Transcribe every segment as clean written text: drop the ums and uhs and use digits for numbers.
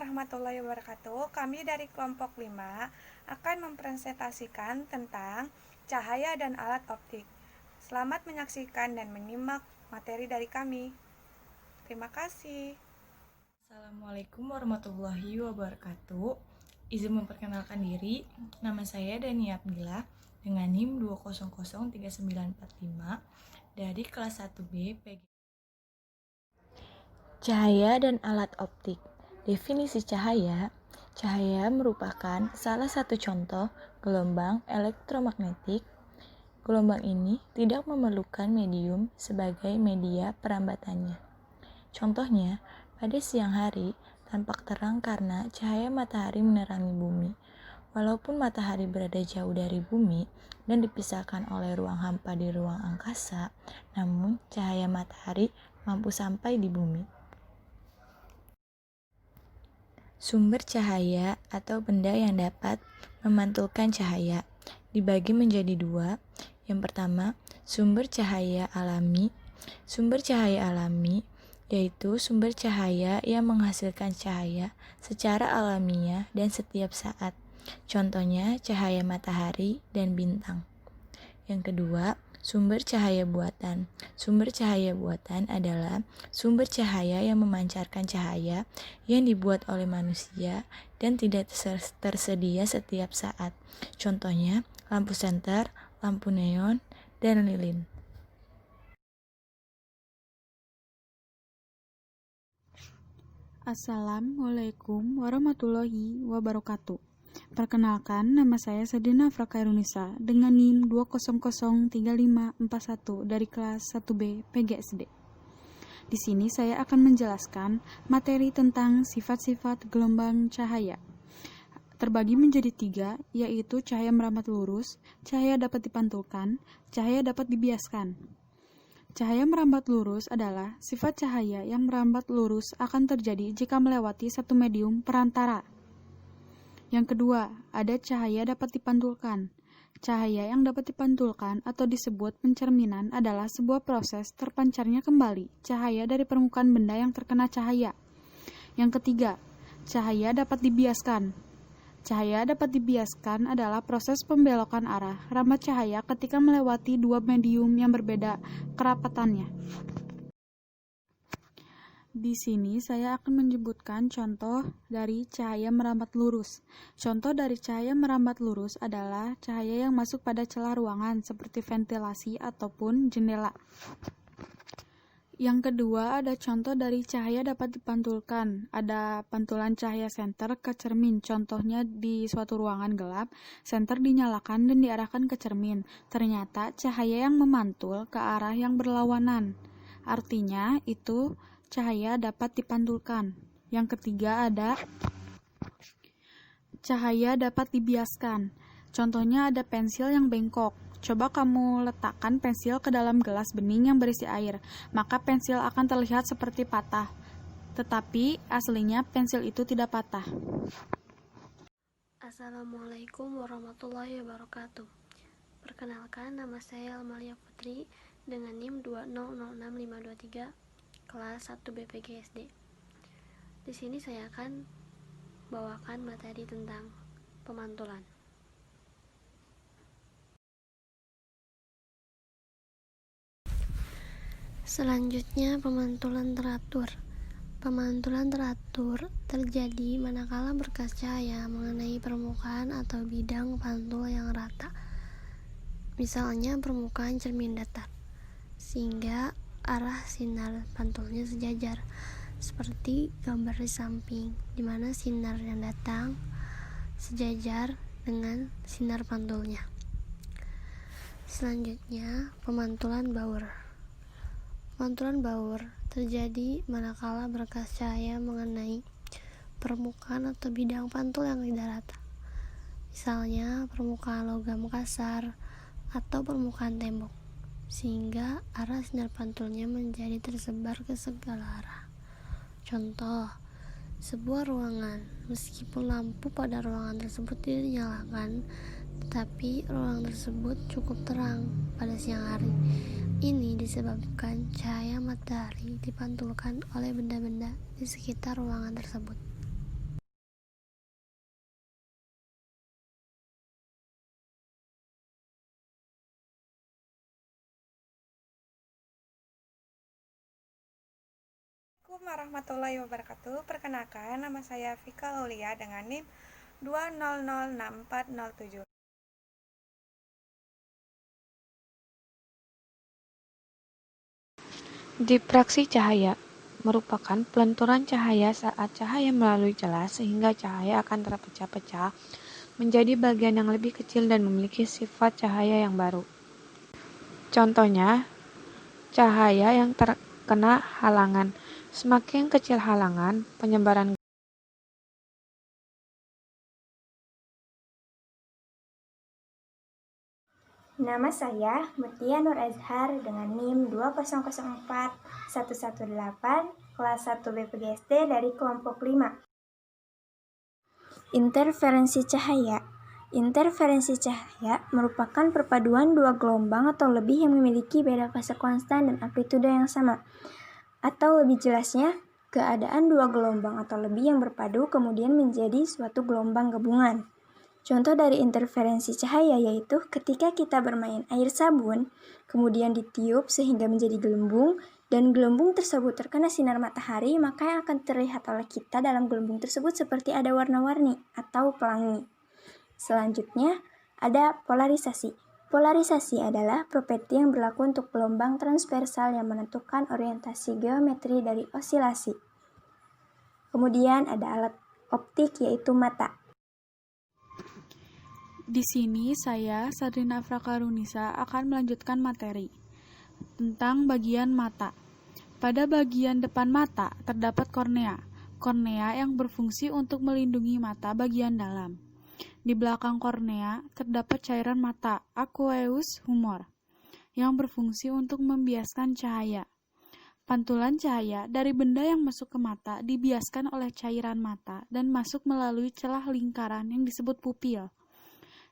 warahmatullahi wabarakatuh. Kami dari kelompok 5 akan mempresentasikan tentang cahaya dan alat optik. Selamat menyaksikan dan menyimak materi dari kami. Terima kasih. Assalamualaikum warahmatullahi wabarakatuh. Izin memperkenalkan diri, nama saya Dani Abdillah dengan NIM 2003945 dari kelas 1B PG. Cahaya dan alat optik. Definisi cahaya. Cahaya merupakan salah satu contoh gelombang elektromagnetik. Gelombang ini tidak memerlukan medium sebagai media perambatannya. Contohnya, pada siang hari tampak terang karena cahaya matahari menerangi bumi. Walaupun matahari berada jauh dari bumi dan dipisahkan oleh ruang hampa di ruang angkasa, namun cahaya matahari mampu sampai di bumi. Sumber cahaya atau benda yang dapat memantulkan cahaya dibagi menjadi dua. Yang pertama, sumber cahaya alami. Sumber cahaya alami yaitu sumber cahaya yang menghasilkan cahaya secara alamiah dan setiap saat. Contohnya cahaya matahari dan bintang. Yang kedua, sumber cahaya buatan. Sumber cahaya buatan adalah sumber cahaya yang memancarkan cahaya yang dibuat oleh manusia dan tidak tersedia setiap saat. Contohnya, lampu senter, lampu neon, dan lilin. Assalamualaikum warahmatullahi wabarakatuh. Perkenalkan, nama saya Sadina Frakairunisa dengan NIM 2003541 dari kelas 1B PGSD. Di sini saya akan menjelaskan materi tentang sifat-sifat gelombang cahaya. Terbagi menjadi 3, yaitu cahaya merambat lurus, cahaya dapat dipantulkan, cahaya dapat dibiaskan. Cahaya merambat lurus adalah sifat cahaya yang merambat lurus akan terjadi jika melewati satu medium perantara. Yang kedua, ada cahaya dapat dipantulkan. Cahaya yang dapat dipantulkan atau disebut pencerminan adalah sebuah proses terpancarnya kembali cahaya dari permukaan benda yang terkena cahaya. Yang ketiga, cahaya dapat dibiaskan. Cahaya dapat dibiaskan adalah proses pembelokan arah rambat cahaya ketika melewati dua medium yang berbeda kerapatannya. Di sini saya akan menyebutkan contoh dari cahaya merambat lurus. Contoh dari cahaya merambat lurus adalah cahaya yang masuk pada celah ruangan seperti ventilasi ataupun jendela. Yang kedua, ada contoh dari cahaya dapat dipantulkan. Ada pantulan cahaya senter ke cermin. Contohnya di suatu ruangan gelap, senter dinyalakan dan diarahkan ke cermin. Ternyata cahaya yang memantul ke arah yang berlawanan. Artinya itu cahaya dapat dipantulkan. Yang ketiga ada cahaya dapat dibiaskan. Contohnya ada pensil yang bengkok. Coba kamu letakkan pensil ke dalam gelas bening yang berisi air, maka pensil akan terlihat seperti patah. Tetapi aslinya pensil itu tidak patah. Assalamualaikum warahmatullahi wabarakatuh. Perkenalkan, nama saya Almalia Putri dengan NIM 2006523 kelas 1 BPGSD. Di sini saya akan bawakan materi tentang pemantulan. Selanjutnya, pemantulan teratur. Pemantulan teratur terjadi manakala berkas cahaya mengenai permukaan atau bidang pantul yang rata. Misalnya permukaan cermin datar, sehingga arah sinar pantulnya sejajar, seperti gambar di samping, di mana sinar yang datang sejajar dengan sinar pantulnya. Selanjutnya, pemantulan baur. Pemantulan baur terjadi manakala berkas cahaya mengenai permukaan atau bidang pantul yang tidak rata. Misalnya permukaan logam kasar atau permukaan tembok, sehingga arah sinar pantulnya menjadi tersebar ke segala arah. Contoh, sebuah ruangan, meskipun lampu pada ruangan tersebut tidak dinyalakan, tetapi ruangan tersebut cukup terang pada siang hari. Ini disebabkan cahaya matahari dipantulkan oleh benda-benda di sekitar ruangan tersebut. Assalamualaikum warahmatullahi wabarakatuh. Perkenalkan, nama saya Vika Aulia dengan NIM 2006407. Diffraksi cahaya merupakan pelenturan cahaya saat cahaya melalui celah sehingga cahaya akan terpecah-pecah menjadi bagian yang lebih kecil dan memiliki sifat cahaya yang baru. Contohnya, cahaya yang terkena halangan. Semakin kecil halangan, penyebaran Nama saya Mutia Nur Azhar dengan NIM 2004118 kelas 1 BPGSD dari kelompok 5. Interferensi cahaya. Interferensi cahaya merupakan perpaduan dua gelombang atau lebih yang memiliki beda fase konstan dan amplitude yang sama. Atau lebih jelasnya, keadaan dua gelombang atau lebih yang berpadu kemudian menjadi suatu gelombang gabungan. Contoh dari interferensi cahaya yaitu ketika kita bermain air sabun, kemudian ditiup sehingga menjadi gelembung, dan gelembung tersebut terkena sinar matahari, maka yang akan terlihat oleh kita dalam gelembung tersebut seperti ada warna-warni atau pelangi. Selanjutnya, ada polarisasi. Polarisasi adalah properti yang berlaku untuk gelombang transversal yang menentukan orientasi geometri dari osilasi. Kemudian ada alat optik yaitu mata. Di sini saya, Sadrina Afrakarunisa, akan melanjutkan materi tentang bagian mata. Pada bagian depan mata terdapat kornea. Kornea yang berfungsi untuk melindungi mata bagian dalam. Di belakang kornea terdapat cairan mata, aqueous humor, yang berfungsi untuk membiaskan cahaya. Pantulan cahaya dari benda yang masuk ke mata dibiaskan oleh cairan mata dan masuk melalui celah lingkaran yang disebut pupil.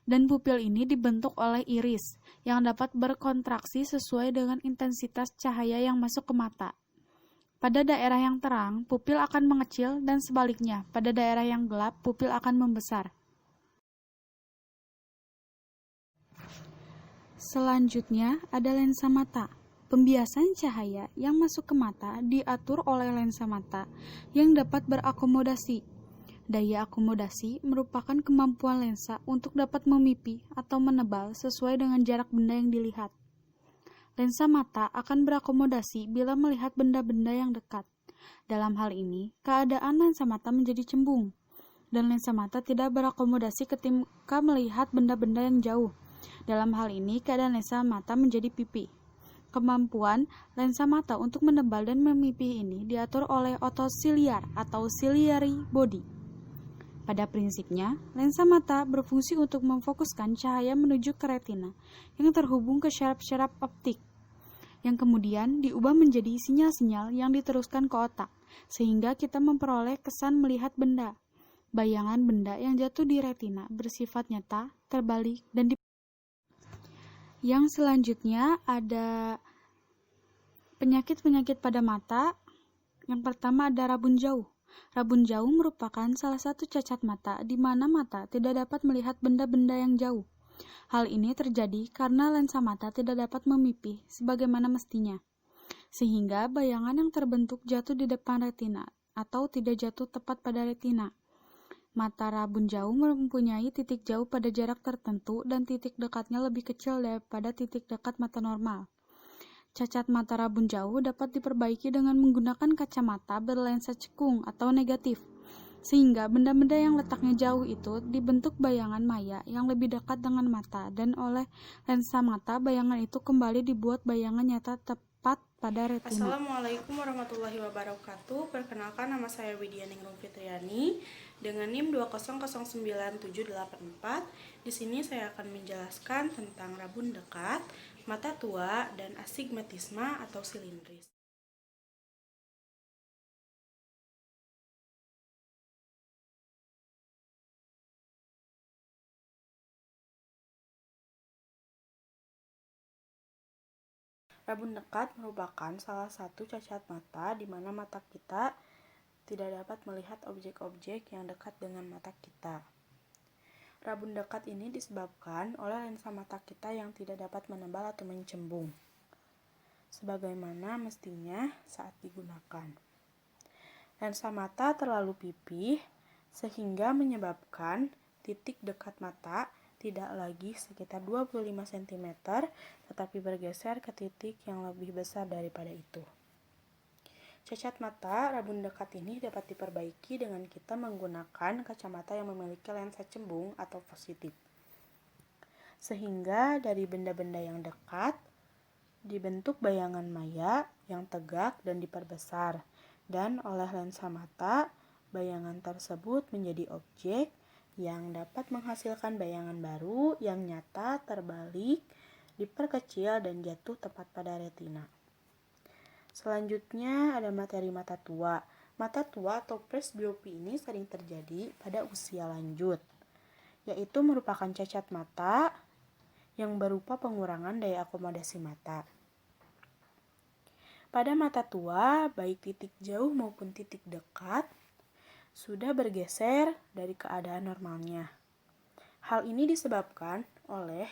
Dan pupil ini dibentuk oleh iris yang dapat berkontraksi sesuai dengan intensitas cahaya yang masuk ke mata. Pada daerah yang terang, pupil akan mengecil dan sebaliknya, pada daerah yang gelap, pupil akan membesar. Selanjutnya ada lensa mata. Pembiasan cahaya yang masuk ke mata diatur oleh lensa mata yang dapat berakomodasi. Daya akomodasi merupakan kemampuan lensa untuk dapat memipi atau menebal sesuai dengan jarak benda yang dilihat. Lensa mata akan berakomodasi bila melihat benda-benda yang dekat. Dalam hal ini, keadaan lensa mata menjadi cembung, dan lensa mata tidak berakomodasi ketika melihat benda-benda yang jauh. Dalam hal ini, keadaan lensa mata menjadi pipi. Kemampuan lensa mata untuk menebal dan memipih ini diatur oleh otot siliar atau ciliary body. Pada prinsipnya, lensa mata berfungsi untuk memfokuskan cahaya menuju ke retina yang terhubung ke syaraf-syaraf optik, yang kemudian diubah menjadi sinyal-sinyal yang diteruskan ke otak, sehingga kita memperoleh kesan melihat benda. Bayangan benda yang jatuh di retina bersifat nyata, terbalik, dan Yang selanjutnya ada penyakit-penyakit pada mata. Yang pertama ada rabun jauh. Rabun jauh merupakan salah satu cacat mata di mana mata tidak dapat melihat benda-benda yang jauh. Hal ini terjadi karena lensa mata tidak dapat memipih sebagaimana mestinya, sehingga bayangan yang terbentuk jatuh di depan retina atau tidak jatuh tepat pada retina. Mata rabun jauh mempunyai titik jauh pada jarak tertentu dan titik dekatnya lebih kecil daripada titik dekat mata normal. Cacat mata rabun jauh dapat diperbaiki dengan menggunakan kacamata berlensa cekung atau negatif, sehingga benda-benda yang letaknya jauh itu dibentuk bayangan maya yang lebih dekat dengan mata, dan oleh lensa mata bayangan itu kembali dibuat bayangan nyata tepat pada retina. Assalamualaikum warahmatullahi wabarakatuh. Perkenalkan, nama saya Widya Ningrum Fitriani dengan NIM 2009784. Di sini saya akan menjelaskan tentang rabun dekat, mata tua, dan astigmatisma atau silindris. Rabun dekat merupakan salah satu cacat mata di mana mata kita tidak dapat melihat objek-objek yang dekat dengan mata kita. Rabun dekat ini disebabkan oleh lensa mata kita yang tidak dapat menebal atau mencembung, sebagaimana mestinya saat digunakan. Lensa mata terlalu pipih sehingga menyebabkan titik dekat mata tidak lagi sekitar 25 cm, tetapi bergeser ke titik yang lebih besar daripada itu. Cacat mata rabun dekat ini dapat diperbaiki dengan kita menggunakan kacamata yang memiliki lensa cembung atau positif. Sehingga dari benda-benda yang dekat dibentuk bayangan maya yang tegak dan diperbesar, dan oleh lensa mata, bayangan tersebut menjadi objek yang dapat menghasilkan bayangan baru yang nyata, terbalik, diperkecil, dan jatuh tepat pada retina. Selanjutnya ada materi mata tua. Mata tua atau presbiopi ini sering terjadi pada usia lanjut, yaitu merupakan cacat mata yang berupa pengurangan daya akomodasi mata. Pada mata tua, baik titik jauh maupun titik dekat sudah bergeser dari keadaan normalnya. Hal ini disebabkan oleh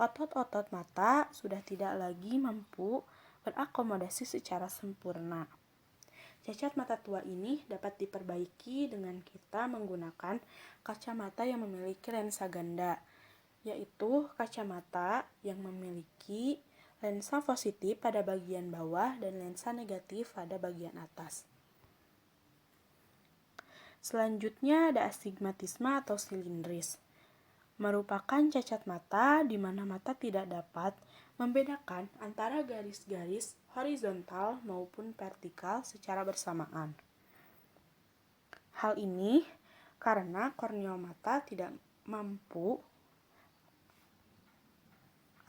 otot-otot mata sudah tidak lagi mampu berakomodasi secara sempurna. Cacat mata tua ini dapat diperbaiki dengan kita menggunakan kacamata yang memiliki lensa ganda, yaitu kacamata yang memiliki lensa positif pada bagian bawah dan lensa negatif pada bagian atas. Selanjutnya ada astigmatisme atau silindris. Merupakan cacat mata di mana mata tidak dapat membedakan antara garis-garis horizontal maupun vertikal secara bersamaan. Hal ini karena kornea mata tidak mampu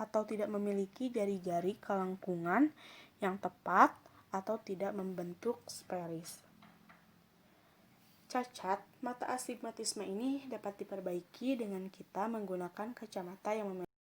atau tidak memiliki jari-jari kelengkungan yang tepat atau tidak membentuk sferis. Cacat mata astigmatisme ini dapat diperbaiki dengan kita menggunakan kacamata yang memiliki